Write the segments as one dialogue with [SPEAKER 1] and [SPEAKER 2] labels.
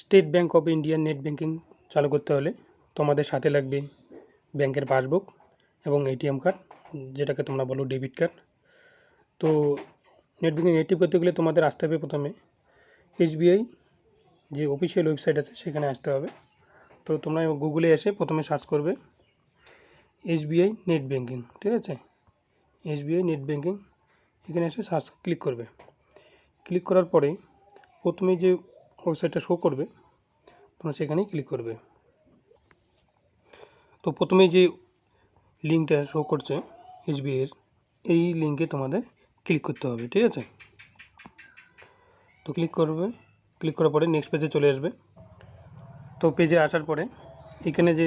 [SPEAKER 1] State bank of ইন্ডিয়ার net banking চালু করতে হলে তোমাদের সাথে লাগবে ব্যাঙ্কের পাসবুক এবং এটিএম কার্ড, যেটাকে তোমরা বলো ডেবিট কার্ড। তো নেট ব্যাঙ্কিং অ্যাক্টিভ করতে গেলে তোমাদের আসতে হবে প্রথমে এসবিআই যে অফিসিয়াল ওয়েবসাইট আছে সেখানে আসতে হবে। তো তোমরা গুগলে এসে প্রথমে সার্চ করবে এসবিআই নেট ব্যাঙ্কিং, ঠিক আছে? এসবিআই নেট ব্যাঙ্কিং এখানে এসে সার্চ ক্লিক করবে। ক্লিক করার পরে প্রথমে যে ওয়েবসাইটটা শো করবে তোমরা সেখানেই ক্লিক করবে। তো প্রথমে যে লিঙ্কটা শো করছে এসবিআইয়ের, এই লিঙ্কে তোমাদের ক্লিক করতে হবে, ঠিক আছে? তো ক্লিক করবে, ক্লিক করার পরে নেক্সট পেজে চলে আসবে। তো পেজে আসার পরে এখানে যে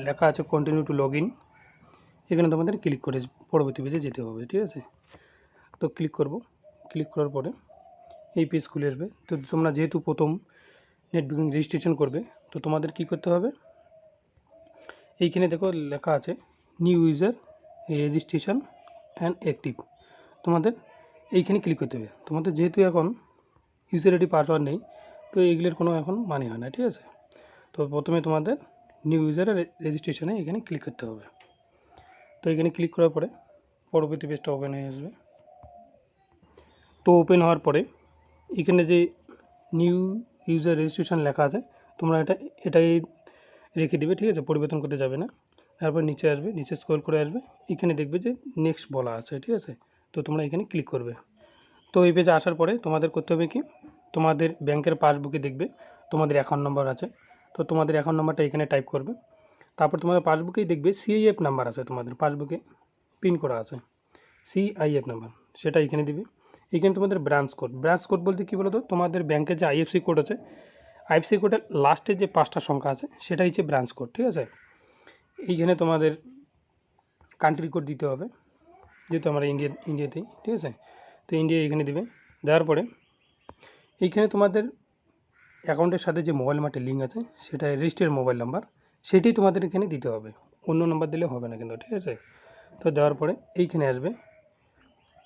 [SPEAKER 1] লেখা আছে কন্টিনিউ টু লগ ইন, এখানে তোমাদের ক্লিক করে পরবর্তী পেজে যেতে হবে, ঠিক আছে? তো ক্লিক করব, ক্লিক করার পরে এই পেজ খুলে আসবে। তো তোমরা যেহেতু প্রথম নেট ব্যাঙ্কিং রেজিস্ট্রেশন করবে, তো তোমাদের কি করতে হবে, এইখানে দেখো লেখা আছে new user registration and active, তোমাদের এইখানে ক্লিক করতে হবে। তোমাদের যেহেতু এখন ইউজার আইডি পাসওয়ার্ড নেই, তো এইগুলোর কোনো এখন মানে হয় না, ঠিক আছে? তো প্রথমে তোমাদের নিউ ইউজারের রেজিস্ট্রেশনে এখানে ক্লিক করতে হবে। তো এখানে ক্লিক করার পরে পরবর্তী পেজটা ওপেন হয়ে আসবে। তো ওপেন হওয়ার পরে এখানে যে নিউ ইউজার রেজিস্ট্রেশন লেখা আছে তোমরা এটাই রেখে দেবে, ঠিক আছে? পরিবর্তন করতে যাবে না। তারপর নিচে আসবে, নিচে স্ক্রল করে আসবে, এখানে দেখবে যে নেক্সট বলা আছে, ঠিক আছে? তো তোমরা এখানে ক্লিক করবে। তো এই পেজে আসার পরে তোমাদের করতে হবে কি, তোমাদের ব্যাংকের পাসবুকে দেখবে তোমাদের অ্যাকাউন্ট নাম্বার আছে। তো তোমাদের অ্যাকাউন্ট নাম্বারটা এখানে টাইপ করবে। তারপর তোমাদের পাসবুকেই দেখবে সিআইএফ নাম্বার আছে, তোমাদের পাসবুকে পিন করা আছে সিআইএফ নাম্বার, সেটা এখানে দিবে। এখানে তোমাদের ব্রাঞ্চ কোড বলতে কী বলো তো, তোমাদের ব্যাংকের যে আইএফসি কোড আছে, আইএফসি কোডের লাস্টের যে 5টা সংখ্যা আছে সেটা হচ্ছে ব্রাঞ্চ কোড, ঠিক আছে? এইখানে তোমাদের কান্ট্রি কোড দিতে হবে, যেহেতু আমরা ইন্ডিয়াতেই, ঠিক আছে? তো ইন্ডিয়া এখানে দিবে। দেওয়ার পরে এইখানে তোমাদের অ্যাকাউন্টের সাথে যে মোবাইল নাম্বারটা লিঙ্ক আছে সেটা রেজিস্টার্ড মোবাইল নাম্বার, সেটাই তোমাদের এখানে দিতে হবে, অন্য নাম্বার দিলে হবে না কিন্তু, ঠিক আছে? তো দেওয়ার পরে এইখানে আসবে।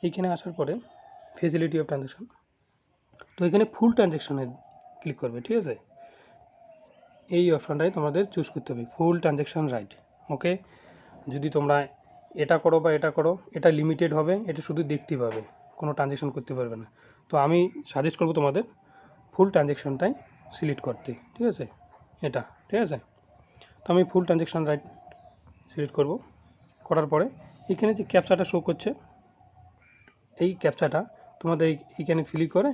[SPEAKER 1] এইখানে আসার পরে ফেসিলিটি অফ ট্রানজ্যাকশন, তো এখানে ফুল ট্রানজ্যাকশনে ক্লিক করবে, ঠিক আছে? এই অপশানটাই তোমাদের চুজ করতে হবে, ফুল ট্রানজ্যাকশন রাইট। ওকে, যদি তোমরা এটা করো বা এটা করো, এটা লিমিটেড হবে, এটা শুধু দেখতে পাবে, কোনো ট্রানজ্যাকশন করতে পারবে না। তো আমি সাজেস্ট করবো তোমাদের ফুল ট্রানজ্যাকশনটাই সিলেক্ট করতে, ঠিক আছে? এটা ঠিক আছে। তো আমি ফুল ট্রানজ্যাকশন রাইট সিলেক্ট করব। করার পরে এখানে যে ক্যাপচাটা শো করছে, এই ক্যাপচাটা তোমাদের এইখানে ফিল করে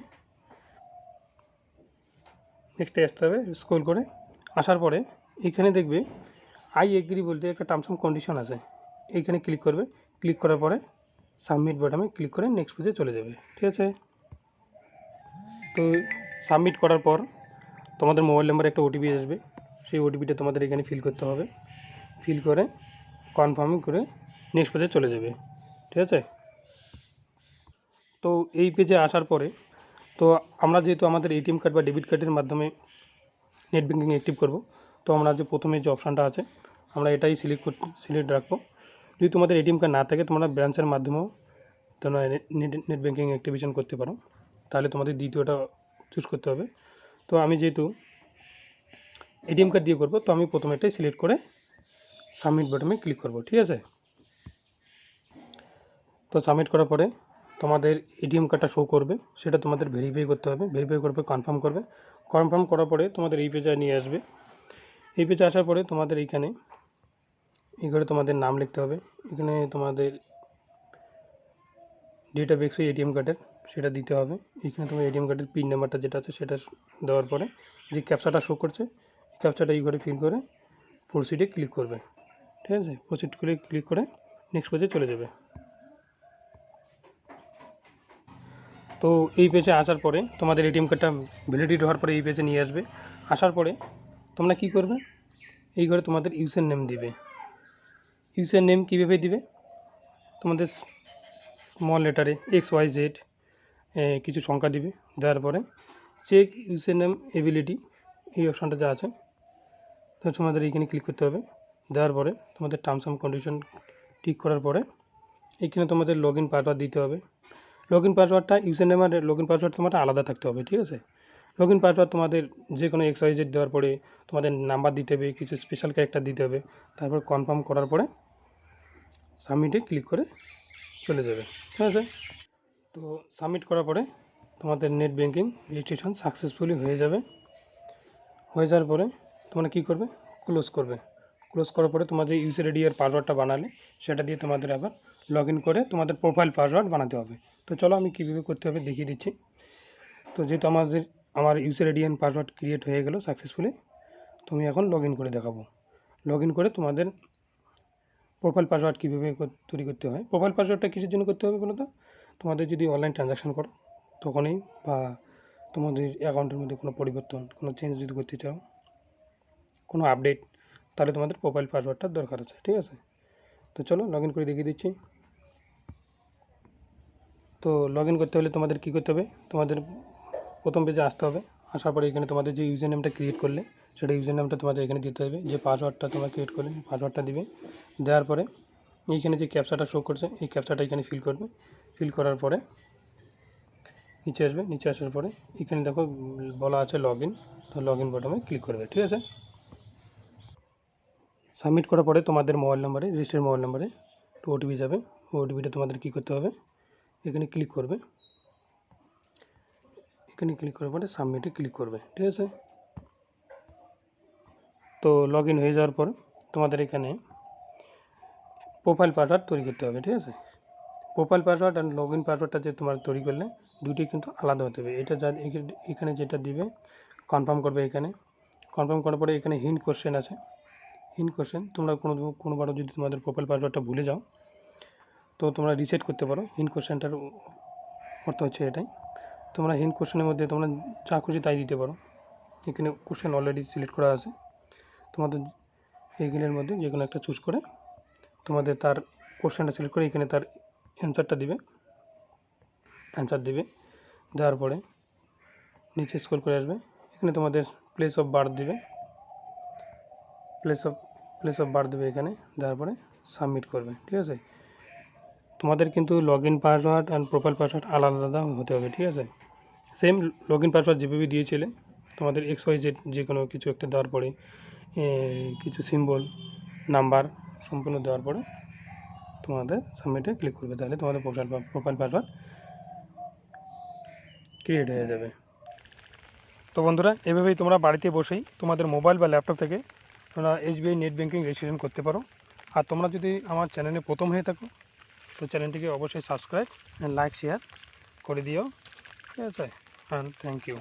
[SPEAKER 1] নেক্সটে আসতে হবে। স্ক্রল করে আসার পরে এখানে দেখবে আই এগ্রি বলতে একটা টার্মস অ্যান্ড কন্ডিশন আছে, এইখানে ক্লিক করবে। ক্লিক করার পরে সাবমিট বাটনে ক্লিক করে নেক্সট পেজে চলে যাবে, ঠিক আছে? তো সাবমিট করার পর তোমাদের মোবাইল নাম্বারে একটা ওটিপি আসবে, সেই ওটিপিটা তোমাদের এখানে ফিল করতে হবে। ফিল করে কনফার্ম করে নেক্সট পেজে চলে যাবে, ঠিক আছে? তো এই পেজে আসার পরে তো আমরা যেহেতু আমাদের এটিএম কার্ড বা ডেবিট কার্ডের মাধ্যমে নেট ব্যাঙ্কিং অ্যাক্টিভ করব, তো আমরা যে প্রথমে যে অপশানটা আছে আমরা এটাই সিলেক্ট রাখবো। যদি তোমাদের এটিএম কার্ড না থাকে তোমরা ব্রাঞ্চের মাধ্যমেও তোমরা নেট ব্যাঙ্কিং অ্যাক্টিভেশন করতে পারো, তাহলে তোমাদের দ্বিতীয়টা চুজ করতে হবে। তো আমি যেহেতু এটিএম কার্ড দিয়ে করবো, তো আমি প্রথমে এটাই সিলেক্ট করে সাবমিট বাটনে ক্লিক করব, ঠিক আছে? তো সাবমিট করার পরে তোমাদের এটিএম কার্ডটা শো করবে, সেটা তোমাদের ভেরিফাই করতে হবে। ভেরিফাই করবে, কনফার্ম করবে। কনফার্ম করার পরে তোমাদের এই পেজে নিয়ে আসবে। এই পেজে আসার পরে তোমাদের এইখানে তোমাদের নাম লিখতে হবে। এখানে তোমাদের ডেট অফ এক্সপায়ারি এটিএম কার্ডের সেটা দিতে হবে। এখানে তোমার এটিএম কার্ডের পিন নাম্বারটা যেটা আছে সেটা দেওয়ার পরে যে ক্যাপচাটা শো করছে, এই ক্যাপচাটা এই ঘরে ফিল করে প্রসিডে ক্লিক করবে, ঠিক আছে? প্রসিড করে ক্লিক করে নেক্সট পেজে চলে যাবে। তো এই পেজে আসার পরে তোমাদের এটিএম কার্ডটা ভ্যালিডিটি হওয়ার পরে এই পেজে নিয়ে আসবে। আসার পরে তোমরা কী করবে, এই ঘরে তোমাদের ইউজার নেম দিবে। ইউজার নেম কীভাবে দিবে, তোমাদের স্মল লেটারে XYZ কিছু সংখ্যা দিবে। দেওয়ার পরে চেক ইউজার নেম এবিলিটি, এই অপশানটা যা আছে তো তোমাদের এইখানে ক্লিক করতে হবে। দেওয়ার পরে তোমাদের টার্মস অ্যান্ড কন্ডিশন ঠিক করার পরে এইখানে তোমাদের লগইন পাসওয়ার্ড দিতে হবে। লগইন পাসওয়ার্ডটা ইউজার নেম আর লগইন পাসওয়ার্ড তোমার আলাদা থাকতে হবে, ঠিক আছে? লগ ইন পাসওয়ার্ড তোমাদের যে কোনো XYZ দেওয়ার পরে তোমাদের নাম্বার দিতে হবে, কিছু স্পেশাল ক্যারেক্টার দিতে হবে, তারপর কনফার্ম করার পরে সাবমিটে ক্লিক করে চলে যাবে, ঠিক আছে। তো সাবমিট করার পরে তোমাদের নেট ব্যাঙ্কিং রেজিস্ট্রেশন সাকসেসফুলি হয়ে যাবে। হয়ে যাওয়ার পরে তোমরা কী করবে, ক্লোজ করবে। ক্লোজ করার পরে তোমার যে ইউজার আইডি আর পাসওয়ার্ডটা বানালে সেটা দিয়ে তোমাদের আবার লগ ইন করে তোমাদের প্রোফাইল পাসওয়ার্ড বানাতে হবে। তো চলো আমি কীভাবে করতে হবে দেখিয়ে দিচ্ছি। তো যেহেতু আমার user ID and password create হয়ে গেল সাকসেসফুলি, তুমি এখন লগ ইন করে দেখাবো। লগ ইন করে তোমাদের প্রোফাইল পাসওয়ার্ড কীভাবে তৈরি করতে হয়। প্রোফাইল পাসওয়ার্ডটা কিসের জন্য করতে হবে বলো তো? তোমাদের যদি অনলাইন ট্রানজাকশন করো তখনই, বা তোমাদের অ্যাকাউন্টের মধ্যে কোনো পরিবর্তন, কোনো চেঞ্জ যদি করতে চাও, কোনো আপডেট, তাহলে তোমাদের প্রোফাইল পাসওয়ার্ডটার দরকার আছে, ঠিক আছে। তো চলো লগ ইন করে দেখিয়ে দিচ্ছি। তো লগ ইন করতে হলে তোমাদের কী করতে হবে, তোমাদের প্রথম পেজে আসতে হবে। আসার পরে এখানে তোমাদের যে ইউজার নেমটা ক্রিয়েট করলে সেটা ইউজার নেমটা তোমাদের এখানে দিতে হবে। যে পাসওয়ার্ডটা তোমরা ক্রিয়েট করলে পাসওয়ার্ডটা দিবে। দেওয়ার পরে এইখানে যে ক্যাপচাটা শো করছে এই ক্যাপচাটা এখানে ফিল করবে। ফিল করার পরে নিচে আসবে। নিচে আসার পরে এখানে দেখো বলা আছে লগ ইন, তো লগ ইন বাটনে ক্লিক করবে, ঠিক আছে। সাবমিট করার পরে তোমাদের মোবাইল নাম্বারে, রেজিস্টার্ড মোবাইল নাম্বারে তো ওটিপি যাবে। ওটিপিটা তোমাদের কী করতে হবে, এখানে ক্লিক করবে। এখানে ক্লিক করার পরে সাবমিটে ক্লিক করবে, ঠিক আছে। তো লগ ইন হয়ে যাওয়ার পর তোমাদের এখানে প্রোফাইল পাসওয়ার্ড তৈরি করতে হবে, ঠিক আছে। প্রোফাইল পাসওয়ার্ড আর লগ ইন পাসওয়ার্ডটা যে তোমার তৈরি করলে দুটোই কিন্তু আলাদা হতে হবে। এটা যা এখানে যেটা দিবে কনফার্ম করবে। এখানে কনফার্ম করার পরে এখানে হিন্ট কোশ্চেন আছে। হিন্ট কোশ্চেন তোমরা কোনোবারও যদি তোমাদের প্রোফাইল পাসওয়ার্ডটা ভুলে যাও তো তোমরা রিসেট করতে পারো। হিন্ট কোশ্চেনটার অর্থ হচ্ছে এটাই, তোমরা হিন্ট কোশ্চেনের মধ্যে তোমরা যা খুশি তাই দিতে পারো। এখানে কোশ্চেন অলরেডি সিলেক্ট করা আছে, তোমাদের এইগুলোর মধ্যে যে কোনো একটা চুজ করে তোমাদের তার কোশ্চেনটা সিলেক্ট করে এখানে তার অ্যান্সারটা দিবে। অ্যান্সার দিবে, দেওয়ার পরে নিচে স্ক্রল করে আসবে। এখানে তোমাদের প্লেস অফ বার্থ দিবে। প্লেস অফ বার্থ দেবে এখানে, দেওয়ার পরে সাবমিট করবে, ঠিক আছে। তোমাদের কিন্তু log in password and profile password আলাদা আলাদা হতে হবে, ঠিক আছে। সেম লগ ইন পাসওয়ার্ড যেভাবে দিয়েছিলে তোমাদের XYZ যে কোনো কিছু একটা দেওয়ার পরে কিছু সিম্বল নাম্বার সম্পূর্ণ দেওয়ার পরে তোমাদের সাবমিটে ক্লিক করবে, তাহলে তোমাদের প্রোফাইল পাসওয়ার্ড ক্রিয়েট হয়ে যাবে। তো বন্ধুরা, এভাবেই তোমরা বাড়িতে বসেই তোমাদের মোবাইল বা ল্যাপটপ থেকে তোমরা SBI নেট ব্যাঙ্কিং রেজিস্ট্রেশন করতে পারো। আর তোমরা যদি আমার চ্যানেলে প্রথম হয়ে থাকো তো চ্যানেলটিকে অবশ্যই সাবস্ক্রাইব অ্যান্ড লাইক শেয়ার করে দিও, ঠিক আছে। And thank you.